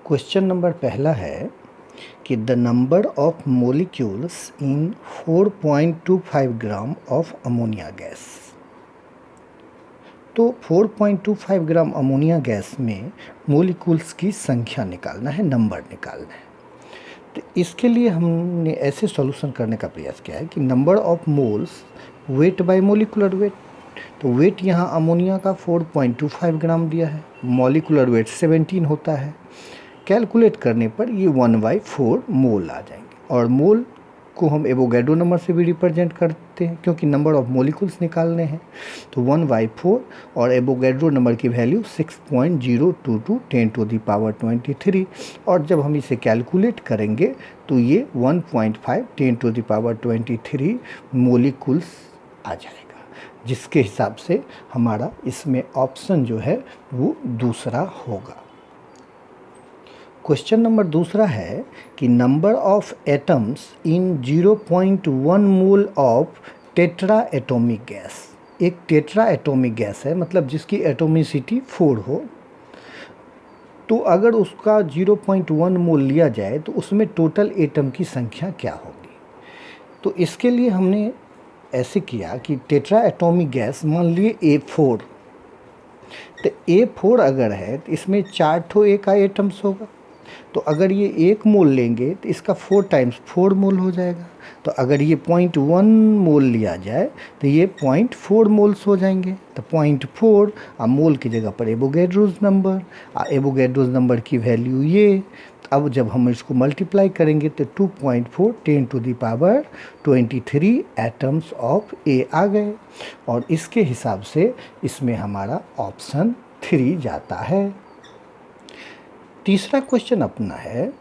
Question number पहला है कि the number of molecules in 4.25 gram of ammonia gas. तो 4.25 ग्राम अमोनिया गैस में मोलिक्यूल्स की संख्या निकालना है, नंबर निकालना है। तो इसके लिए हमने ऐसे सॉल्यूशन करने का प्रयास किया है कि number of moles wait by molecular wait. तो वेट यहाँ अमोनिया का 4.25 ग्राम दिया है, मॉलिकुलर वेट 17 होता है। कैलकुलेट करने पर ये 1/4 मोल आ जाएंगे और मोल को हम एवोगैड्रो नंबर से भी रिप्रेजेंट करते हैं क्योंकि नंबर ऑफ मोलिकुल्स निकालने हैं। तो 1/4 और एवोगैड्रो नंबर की वैल्यू 6.022 10⁻23 और जब हम इसे कैलकुलेट करेंगे तो ये 1.5 10⁻23 मोलिकुल्स आ जाएगा, जिसके हिसाब से हमारा इसमें ऑप्शन जो है वो दूसरा होगा। क्वेश्चन नंबर दूसरा है कि number of atoms in 0.1 mole of tetra atomic gas. एक टेट्रा एटॉमिक गैस है, मतलब जिसकी एटोमिसिटी 4 हो। तो अगर उसका 0.1 मोल लिया जाए तो उसमें टोटल एटम की संख्या क्या होगी। तो इसके लिए हमने ऐसे किया कि टेट्रा एटॉमिक गैस मान लिए A4। तो A4 अगर है तो इसमें 4 ठो A का एटम्स होगा। तो अगर ये 1 मोल लेंगे तो इसका 4 टाइम्स 4 मोल हो जाएगा। तो अगर ये 0.1 मोल लिया जाए तो ये 0.4 मोल्स हो जाएंगे। तो 0.4 मोल की जगह पर एवोगैड्रोस नंबर, एवोगैड्रोस नंबर की वैल्यू ये। अब जब हम इसको मल्टीप्लाई करेंगे तो 2.4 10⁻23 एटम्स ऑफ ए आ गए और इसके हिसाब से इसमें हमारा ऑप्शन 3 जाता है। तीसरा क्वेश्चन अपना है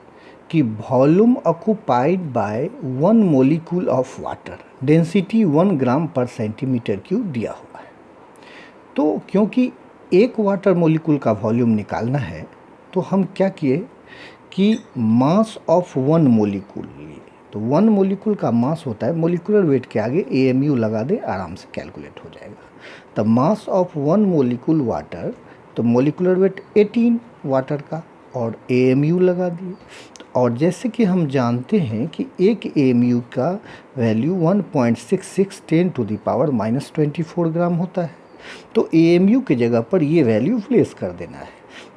कि volume occupied by 1 molecule of water, density 1 ग्राम पर सेंटीमीटर क्यूब दिया हुआ है। तो क्योंकि एक वाटर मोलिक्यूल का वॉल्यूम निकालना है तो हम क्या किए कि मास ऑफ 1 मोलिक्यूल लिए। तो 1 मोलिक्यूल का मास होता है, मोलिकुलर वेट के आगे AMU लगा दे, आराम से कैलकुलेट हो जाएगा। तो मास ऑफ 1 मोलिक्यूल वाटर, तो मोलिकुलर वेट 18 वाटर का और AMU लगा दिए। और जैसे कि हम जानते हैं कि एक AMU का वैल्यू 1.66 10⁻24 ग्राम होता है। तो AMU की जगह पर ये वैल्यू प्लेस कर देना है।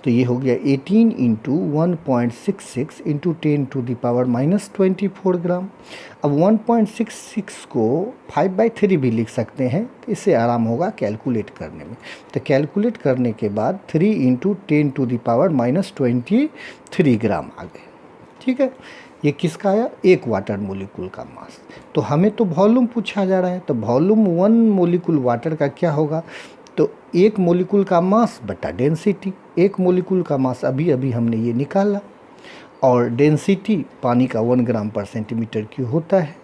तो ये हो गया 18 × 1.66 × 10⁻24 ग्राम। अब 1.66 को 5/3 भी लिख सकते हैं, तो इससे आराम होगा कैलकुलेट करने में। तो कैलकुलेट करने के बाद 3 × 10⁻23 ग्राम आ गए। ठीक है, ये किसका आया? एक वाटर मोलिक्यूल का मास। तो हमें तो वॉल्यूम पूछा जा रहा है, तो वॉल्यूम 1 मोलिक्यूल वाटर का क्या होगा? तो एक मोलिक्यूल का मास बटा डेंसिटी। एक मोलिक्यूल का मास अभी अभी हमने ये निकाला और डेंसिटी पानी का 1 ग्राम पर सेंटीमीटर क्यूब होता है।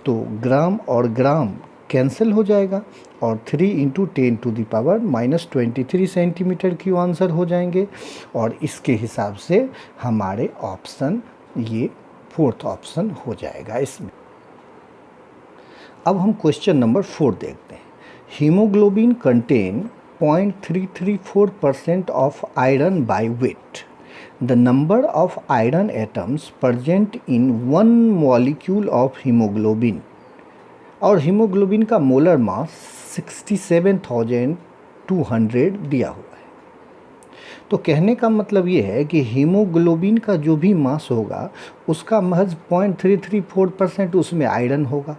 तो ग्राम और ग्राम कैंसिल हो जाएगा और 3 × 10⁻23 सेंटीमीटर क्यूब आंसर हो जाएंगे और इसके हिसाब से हमारे ऑप्शन ये 4th ऑप्शन हो जाएगा इसमें। अब हम क्वेश्चन नंबर 4 देखते हैं। Haemoglobin contain 0.334% of iron by weight. The number of iron atoms present in 1 molecule of haemoglobin. और हीमोग्लोबिन का मोलर मास 67,200 दिया हुआ है। तो कहने का मतलब ये है कि हीमोग्लोबिन का जो भी मास होगा उसका महज 0.334% उसमें आयरन होगा।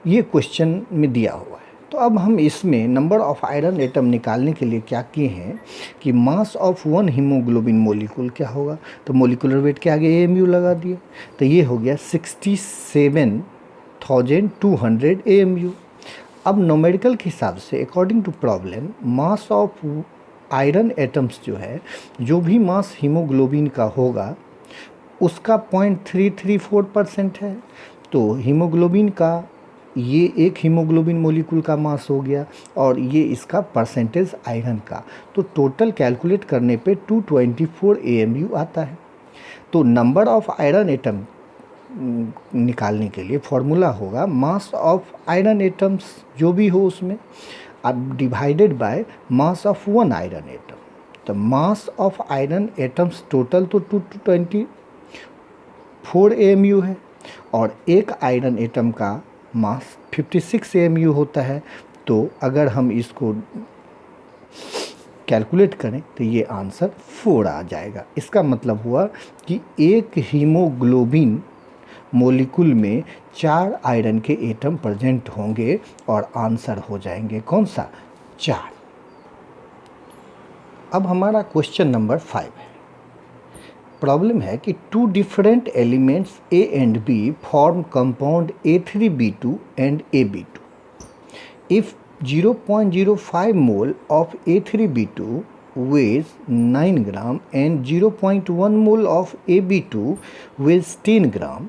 ये क्वेश्चन में दिया हुआ है। तो अब हम इसमें नंबर ऑफ आयरन एटम निकालने के लिए क्या किए हैं कि मास ऑफ 1 हीमोग्लोबिन मोलिक्यूल क्या होगा, तो मोलिकुलर वेट के आगे AMU लगा दिए। तो ये हो गया 67,200 AMU। अब न्यूमेरिकल के हिसाब से according to problem mass of iron atoms जो है, जो भी मास हीमोग्लोबिन का होगा उसका 0.334% है। तो हीमोग्लोबिन का ये एक हीमोग्लोबिन मोलिक्यूल का मास हो गया और ये इसका परसेंटेज आयरन का। तो टोटल कैलकुलेट करने पे 224 AMU आता है। तो नंबर ऑफ आयरन एटम निकालने के लिए फॉर्मूला होगा मास ऑफ आयरन एटम्स जो भी हो उसमें अब divided by mass of 1 iron atom. तो mass of iron atoms total तो 224 AMU है और एक आयरन एटम का मास 56 AMU होता है। तो अगर हम इसको कैलकुलेट करें तो ये आंसर 4 आ जाएगा। इसका मतलब हुआ कि एक हीमोग्लोबिन मॉलिक्यूल में 4 आयरन के एटम प्रेजेंट होंगे और आंसर हो जाएंगे कौन सा, 4। अब हमारा क्वेश्चन नंबर 5 है। प्रॉब्लम है कि 2 different elements A and B form compound A3B2 and AB2. If 0.05 mole of A3B2 weighs 9 gram and 0.1 mole of AB2 weighs 10 gram,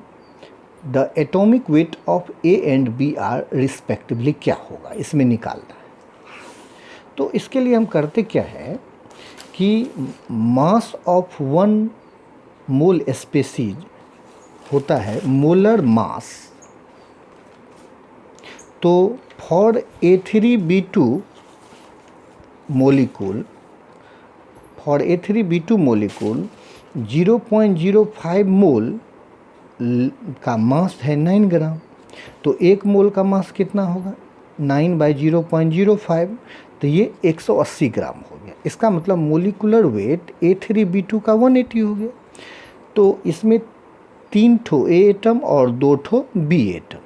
the atomic weight of A and B are respectively क्या होगा, इसमें निकालना है। तो इसके लिए हम करते क्या है कि मास ऑफ 1 मोल स्पेसीज होता है मोलर मास। तो फॉर A3B2 मोलिक्यूल 0.05 मोल का मास है 9 ग्राम। तो 1 मोल का मास कितना होगा, 9/0.05, तो ये 180 ग्राम हो गया। इसका मतलब मोलिकुलर वेट A3B2 का 180 हो गया। तो इसमें 3 ठो A एटम और 2 ठो B एटम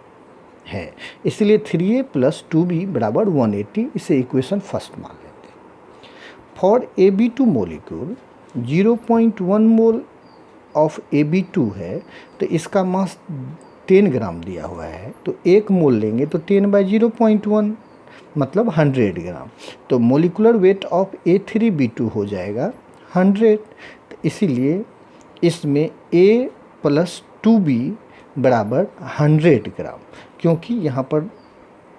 है, इसलिए 3A + 2B = 180। इसे इक्वेशन फर्स्ट मान लेते हैं। For AB2 molecule 0.1 mole of AB2 है, तो इसका मास 10 ग्राम दिया हुआ है। तो 1 मोल लेंगे तो 10/0.1 मतलब 100 ग्राम। तो मोलिकुलर वेट ऑफ A3B2 हो जाएगा 100। तो इसीलिए इसमें A + 2B = 100 ग्राम, क्योंकि यहाँ पर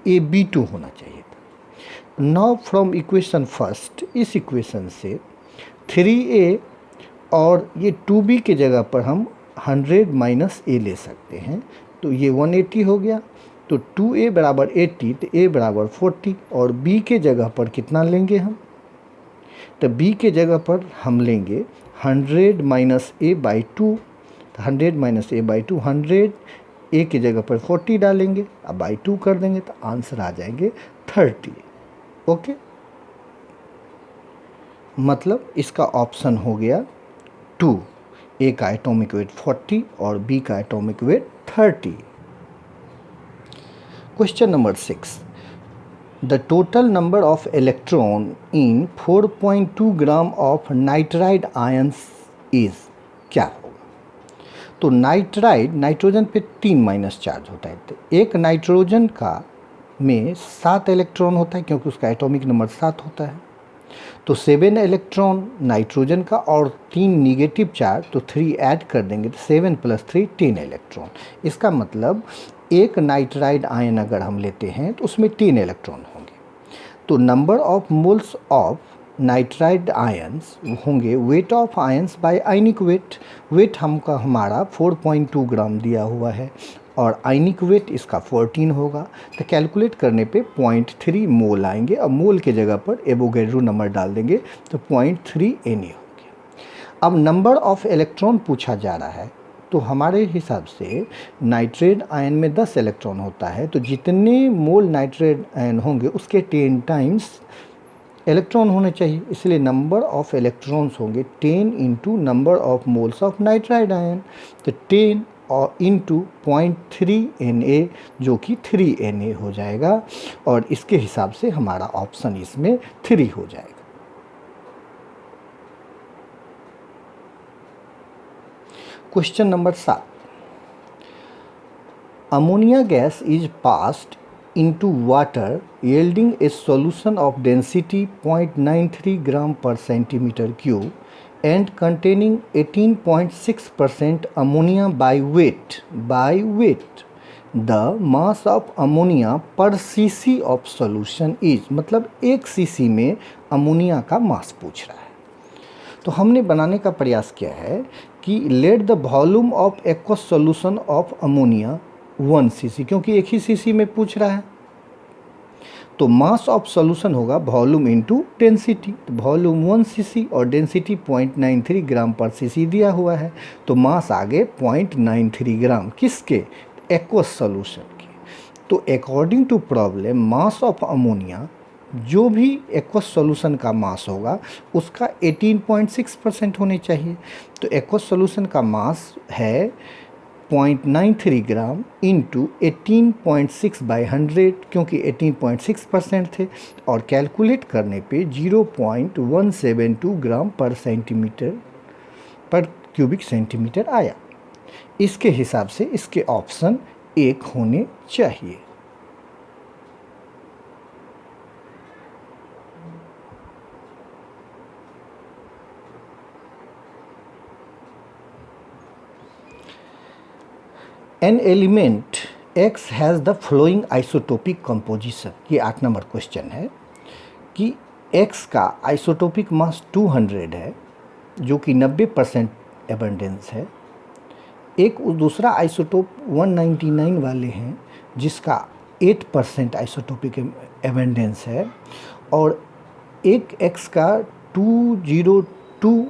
AB2 होना चाहिए था। नाउ फ्रॉम इक्वेशन फर्स्ट, इस इक्वेशन से 3A और ये 2B के जगह पर हम 100 - A ले सकते हैं। तो ये 180 हो गया। तो 2A = 80, तो A = 40 और B के जगह पर कितना लेंगे हम, तो B के जगह पर हम लेंगे 100 - A/2। तो 100 - A/2 100, A की जगह पर 40 डालेंगे, अब बाई 2 कर देंगे तो आंसर आ जाएंगे 30। ओके, मतलब इसका ऑप्शन हो गया 2। A का एटॉमिक वेट 40 और B का atomic weight 30। Question number 6, the total number of electron in 4.2 gram of nitride ions is क्या होगा। तो नाइट्राइड, नाइट्रोजन पे 3 चार्ज होता है। तो एक नाइट्रोजन का में 7 इलेक्ट्रॉन होता है, क्योंकि उसका एटॉमिक नंबर 7 होता है। तो 7 इलेक्ट्रॉन नाइट्रोजन का और 3 निगेटिव चार्ज, तो 3 ऐड कर देंगे तो 7 + 3 10 इलेक्ट्रॉन। इसका मतलब एक नाइट्राइड आयन अगर हम लेते हैं तो उसमें 3 इलेक्ट्रॉन होंगे। तो number of moles of nitride ions होंगे weight of ions by ionic weight. Weight हमारा 4.2 ग्राम दिया हुआ है और आयनिक वेट इसका 14 होगा। तो कैलकुलेट करने पे 0.3 मोल आएंगे और मोल के जगह पर एवोगैड्रो नंबर डाल देंगे तो 0.3 Na हो गया। अब नंबर ऑफ इलेक्ट्रॉन पूछा जा रहा है, तो हमारे हिसाब से नाइट्रेट आयन में 10 इलेक्ट्रॉन होता है। तो जितने मोल नाइट्रेट आयन होंगे उसके 10 टाइम्स इलेक्ट्रॉन होने चाहिए, इसलिए नंबर ऑफ इलेक्ट्रॉन्स होंगे 10 × number of moles of nitride ion. तो 10 और इंटू 0.3 Na, जो कि 3 Na हो जाएगा। और इसके हिसाब से हमारा ऑप्शन इसमें 3 हो जाएगा। Question number 7, ammonia gas is passed into water yielding a solution of density 0.93 gram per centimeter cube and containing 18.6% ammonia by weight. The mass of ammonia per cc of solution is, मतलब 1 cc में ammonia का मास पूछ रहा है। तो हमने बनाने का प्रयास किया है कि let the volume of aqueous solution of ammonia 1 cc, क्योंकि एक ही cc में पूछ रहा है। तो मास ऑफ सॉल्यूशन होगा वॉल्यूम इनटू डेंसिटी। तो वॉल्यूम 1 सीसी और डेंसिटी 0.93 ग्राम पर सीसी दिया हुआ है, तो मास आगे 0.93 ग्राम किसके, एक्वस सॉल्यूशन के। तो according to problem mass of ammonia, जो भी एक्वस सॉल्यूशन का मास होगा उसका 18.6% होने चाहिए। तो एक्वस सॉल्यूशन का मास है 0.93 ग्राम इंटू 18.6/100, क्योंकि 18.6% थे, और कैलकुलेट करने पे 0.172 ग्राम पर सेंटीमीटर पर क्यूबिक सेंटीमीटर आया। इसके हिसाब से इसके ऑप्शन 1 होने चाहिए। An element X has the following isotopic composition। ये 8 नंबर क्वेश्चन है कि X का आइसोटोपिक मास 200 है, जो कि 90% एबंडेंस है। एक दूसरा आइसोटोप 199 वाले हैं जिसका 8% आइसोटोपिक एबंडेंस है, और एक X का 202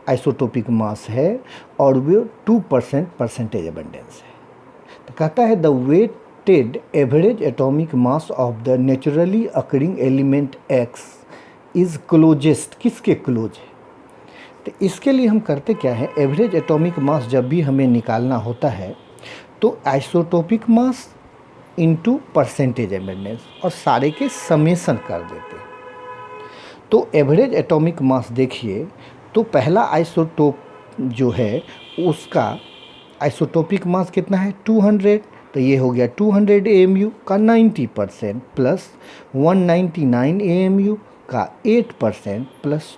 आइसोटोपिक मास है और वो 2% परसेंटेज एबंडेंस है। तो कहता है the weighted average atomic mass of the naturally occurring element X is closest, किसके क्लोज है। तो इसके लिए हम करते क्या है, एवरेज एटॉमिक मास जब भी हमें निकालना होता है तो isotopic mass into percentage abundance और सारे के समेसन कर देते हैं। तो एवरेज एटॉमिक मास देखिए, तो पहला आइसोटोप जो है उसका आइसोटोपिक मास कितना है 200, तो ये हो गया 200 AMU का 90% प्लस 199 AMU का 8% प्लस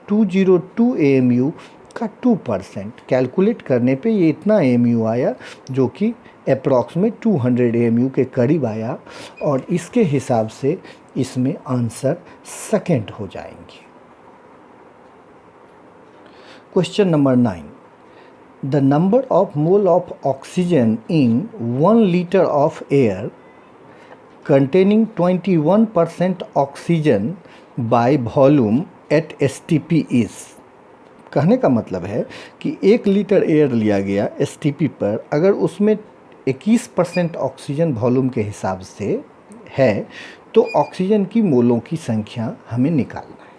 202 AMU का 2%। कैलकुलेट करने पे ये इतना AMU आया जो कि अप्रॉक्सीमेट 200 AMU के करीब आया, और इसके हिसाब से इसमें आंसर सेकंड हो जाएंगे। Question number 9, the number of mole of oxygen in 1 liter of air containing 21% oxygen by volume at STP is। कहने का मतलब है कि 1 लीटर एयर लिया गया STP पर, अगर उसमें 21% ऑक्सीजन वॉल्यूम के हिसाब से है तो ऑक्सीजन की मोलों की संख्या हमें निकालना है।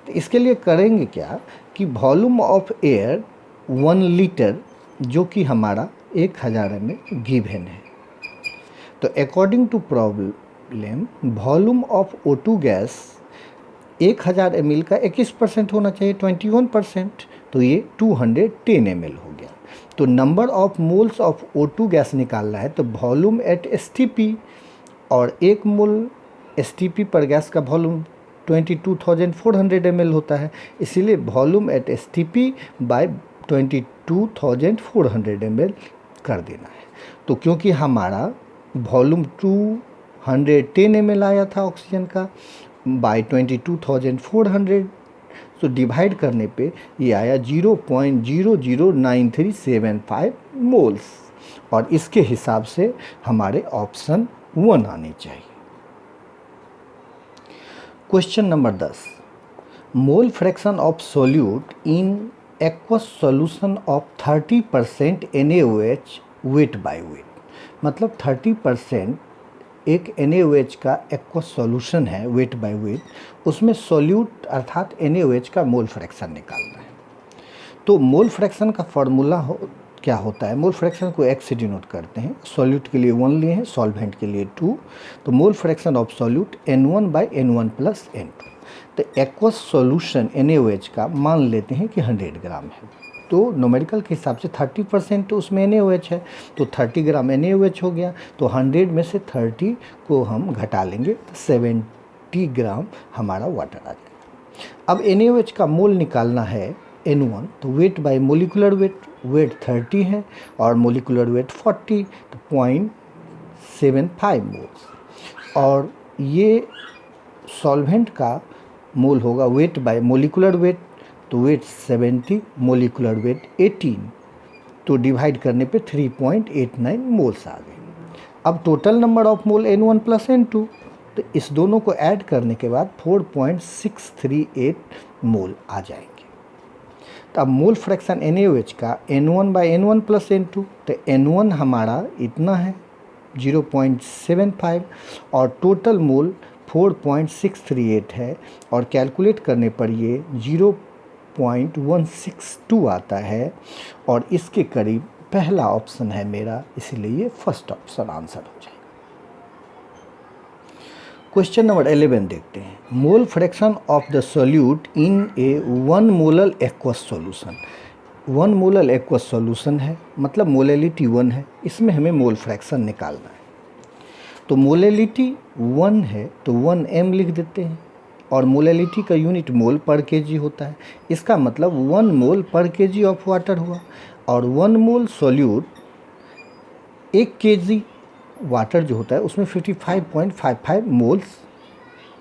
तो इसके लिए करेंगे क्या कि वॉल्यूम ऑफ एयर 1 लीटर जो कि हमारा 1000 ml गिवन है, तो according to problem volume of O2 gas 1000 ml का 21% होना चाहिए 21%, तो ये 210 ml हो गया। तो number of moles of O2 gas निकालना है, तो वॉल्यूम एट STP, और 1 मोल STP पर गैस का वॉल्यूम 22,400 ml होता है, इसीलिए volume at STP by 22,400 ml कर देना है। तो क्योंकि हमारा वॉल्यूम 210 ml आया था ऑक्सीजन का बाय 22,400, तो डिवाइड करने पे ये आया 0.009375 मोल्स, और इसके हिसाब से हमारे ऑप्शन 1 आने चाहिए। Question number 10, mole fraction of solute in aqueous solution of 30% NaOH weight by weight. मतलब 30% एक NaOH का एक्वस सॉल्यूशन है वेट बाय वेट, उसमें सोल्यूट अर्थात NaOH का मोल फ्रैक्शन निकालना है। तो मोल फ्रैक्शन का फार्मूला क्या होता है, मोल फ्रैक्शन को X से डिनोट करते हैं। सॉल्यूट के लिए 1 लिए हैं, सॉल्वेंट के लिए 2, तो mole fraction of solute N1/N1 + N2। तो एक्वस सॉल्यूशन NaOH का मान लेते हैं कि 100 ग्राम है, तो न्यूमेरिकल के हिसाब से 30% तो उसमें NaOH है, तो 30 ग्राम NaOH हो गया। तो 100 में से 30 को हम घटा लेंगे तो 70 ग्राम हमारा वाटर आ जाएगा। अब NaOH का मोल निकालना है N1, तो weight by molecular weight, weight 30 है और मोलिकुलर वेट 40, तो 0.75 मोल्स। और ये सॉल्वेंट का मोल होगा वेट बाय मोलिकुलर वेट, तो वेट 70, मोलिकुलर वेट 18, तो डिवाइड करने पे 3.89 मोल्स आ गए। अब total number of mole N1 + N2, तो इस दोनों को ऐड करने के बाद 4.638 मोल आ जाएंगे। तो अब मोल फ्रैक्शन NaOH का N1/N1 प्लस N2, तो N1 हमारा इतना है 0.75 और टोटल मोल 4.638 है, और कैलकुलेट करने पर ये 0.162 आता है, और इसके करीब पहला ऑप्शन है मेरा, इसलिए ये फर्स्ट ऑप्शन आंसर हो जाएगा। क्वेश्चन नंबर 11 देखते हैं। Mole fraction of the solute in A 1 molar aqueous solution. 1 molar aqueous solution है, मतलब मोलैलिटी 1 है, इसमें हमें मोल फ्रैक्शन निकालना है। तो मोलैलिटी 1 है तो 1m लिख देते हैं, और मोलैलिटी का यूनिट मोल पर केजी होता है। इसका मतलब 1 मोल पर केजी ऑफ वाटर हुआ, और 1 मोल सोल्यूट 1 केजी वाटर जो होता है उसमें 55.55 मोल्स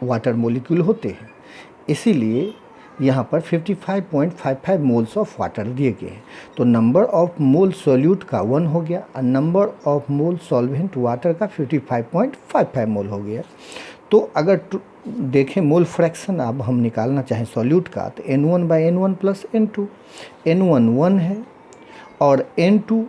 वाटर मोलिक्यूल होते हैं, इसीलिए यहाँ पर 55.55 मोल्स ऑफ वाटर दिए गए हैं। तो नंबर ऑफ मोल सोल्यूट का 1 हो गया, और number of mole solvent water का 55.55 मोल हो गया। तो अगर देखें मोल फ्रैक्शन अब हम निकालना चाहें सॉल्यूट का, तो N1/N1 प्लस N2, N1 1 है और N2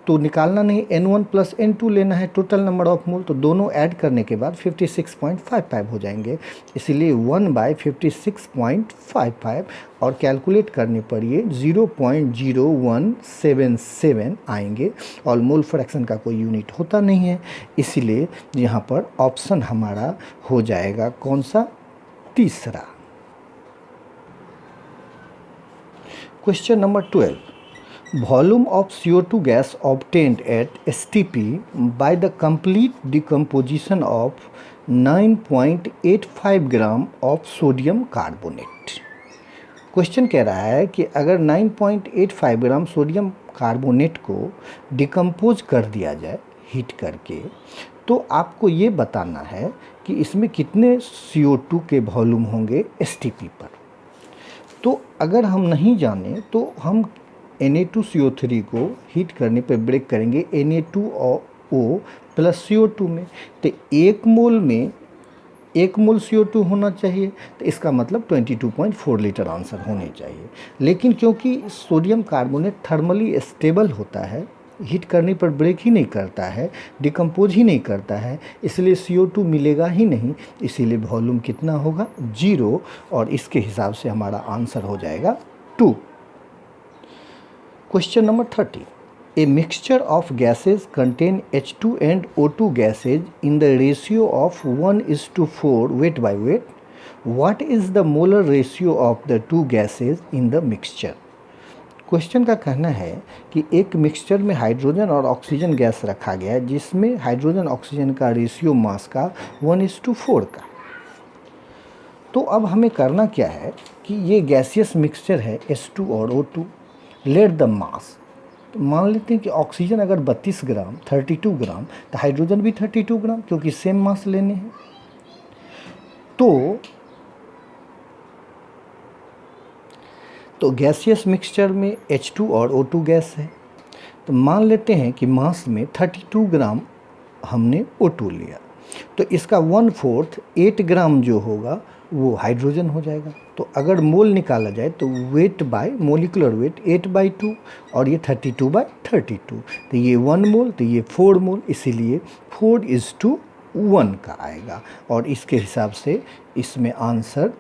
तो निकालना नहीं, N1 प्लस N2 लेना है टोटल नंबर ऑफ मोल, तो दोनों ऐड करने के बाद 56.55 हो जाएंगे, इसीलिए 1/56.55, और कैलकुलेट करने पर ये 0.0177 आएंगे, और मोल फ्रैक्शन का कोई यूनिट होता नहीं है, इसीलिए यहाँ पर ऑप्शन हमारा हो जाएगा कौन सा, तीसरा। Question number 12। Volume of CO2 gas obtained at STP by the complete decomposition of 9.85 gram of sodium carbonate। Question कह रहा है कि अगर 9.85 ग्राम सोडियम कार्बोनेट को डिकम्पोज कर दिया जाए हीट करके, तो आपको ये बताना है कि इसमें कितने CO2 के वॉल्यूम होंगे STP पर। तो अगर हम नहीं जाने तो हम Na2CO3 को हीट करने पर ब्रेक करेंगे Na2O प्लस CO2 में, तो 1 मोल में 1 मोल CO2 होना चाहिए, तो इसका मतलब 22.4 लीटर आंसर होने चाहिए। लेकिन क्योंकि सोडियम कार्बोनेट थर्मली स्टेबल होता है, हीट करने पर ब्रेक ही नहीं करता है, डिकम्पोज ही नहीं करता है, इसलिए CO2 मिलेगा ही नहीं, इसीलिए वॉल्यूम कितना होगा, 0, और इसके हिसाब से हमारा आंसर हो जाएगा 2। Question number 30. A mixture of gases contain H2 and O2 gases in the ratio of 1:4 weight by weight. What is the molar ratio of the two gases in the mixture? Question का कहना है कि एक mixture में hydrogen और oxygen gas रखा गया है, जिसमें हाइड्रोजन ऑक्सीजन का रेशियो मास का 1:4 का। तो अब हमें करना क्या है कि ये गैसियस मिक्सचर है H2 और O2, लेट द मास। तो मान लेते हैं कि ऑक्सीजन अगर 32 ग्राम 32 ग्राम, तो हाइड्रोजन भी 32 ग्राम, क्योंकि सेम मास लेने हैं। तो गैसियस मिक्सचर में H2 और O2 गैस है, तो मान लेते हैं कि मास में 32 ग्राम हमने O2 लिया, तो इसका 1/4 8 ग्राम जो होगा वो हाइड्रोजन हो जाएगा। तो अगर मोल निकाला जाए तो वेट बाय मोलिकुलर वेट 8/2, और ये 32/32, तो ये 1 मोल, तो ये 4 मोल, इसीलिए 4:1 का आएगा, और इसके हिसाब से इसमें आंसर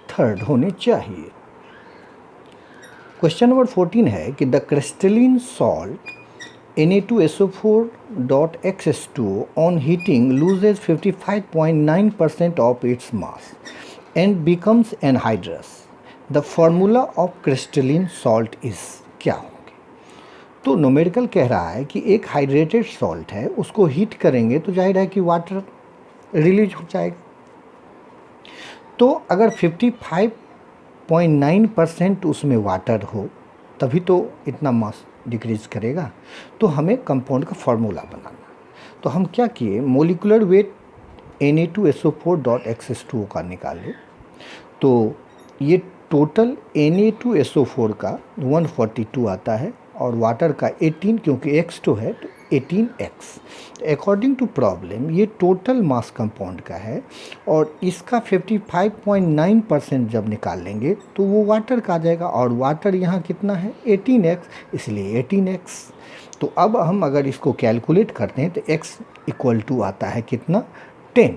3rd होने चाहिए। क्वेश्चन नंबर 14 है कि the crystalline salt Na2SO4.X2 on heating loses 55.9% of its mass and becomes anhydrous. The formula of crystalline salt is क्या होंगे? तो न्यूमेरिकल कह रहा है कि एक हाइड्रेटेड सॉल्ट है, उसको हीट करेंगे तो जाहिर है कि वाटर रिलीज हो जाएगा। तो अगर 55.9% उसमें वाटर हो तभी तो इतना मास डिक्रीज करेगा। तो हमें कंपाउंड का फार्मूला बनाना, तो हम क्या किए, मोलिकुलर वेट Na2SO4.X2 का निकाले, तो ये टोटल Na2SO4 का 142 आता है, और वाटर का 18, क्योंकि X2 है तो 18x। अकॉर्डिंग टू प्रॉब्लम ये टोटल मास कंपाउंड का है और इसका 55.9% जब निकाल लेंगे तो वो वाटर का आ जाएगा और वाटर यहाँ कितना है 18x, इसलिए 18x। तो अब हम अगर इसको कैलकुलेट करते हैं तो x इक्वल टू आता है कितना 10,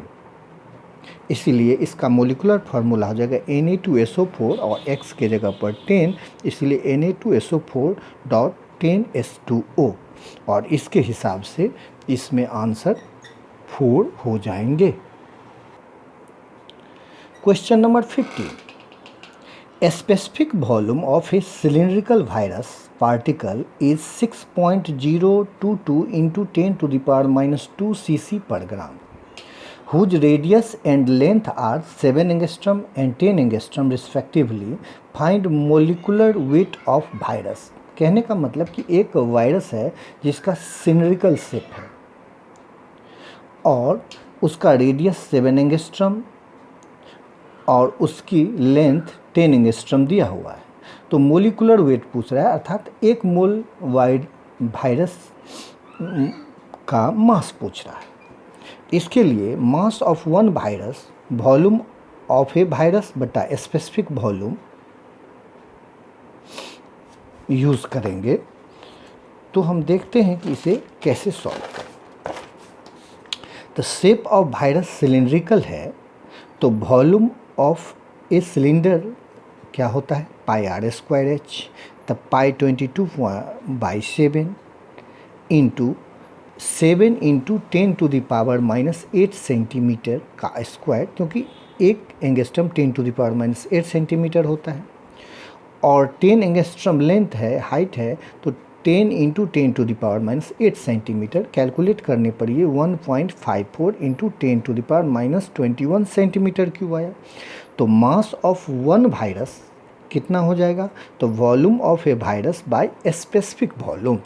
इसीलिए इसका मोलिकुलर फार्मूला हो जाएगा Na2SO4 और x के जगह पर 10, इसलिए Na2SO4.10H2O और इसके हिसाब से इसमें आंसर 4 हो जाएंगे। Question number 15, A specific volume of a cylindrical virus particle is 6.022 into 10 to the power minus 2 cc per gram, whose radius and length are 7 angstrom and 10 angstrom respectively. Find molecular weight of virus। कहने का मतलब कि एक virus है जिसका cylindrical shape है और उसका रेडियस 7 एंगस्ट्रम और उसकी लेंथ 10 एंगस्ट्रम दिया हुआ है। तो मोलिकुलर वेट पूछ रहा है, अर्थात एक मोल वायरस का मास पूछ रहा है। इसके लिए mass of one virus volume of A virus बटा स्पेसिफिक वॉल्यूम यूज़ करेंगे। तो हम देखते हैं कि इसे कैसे सॉल्व करें। The shape of virus cylindrical है तो वॉल्यूम ऑफ ए सिलेंडर क्या होता है πr²h, तब π22/7 into 7 into 10 to the power minus 8 centimetre का स्क्वायर, क्योंकि एक angstrom 10 to the power minus 8 centimetre होता है और 10 एंगस्ट्रम लेंथ है, हाइट है, तो 10 into 10 to the power minus 8 centimetre. Calculate करने पर ये 1.54 into 10 to the power minus 21 centimetre cube आया। तो मास ऑफ वन वायरस कितना हो जाएगा, तो volume of A virus by specific volume.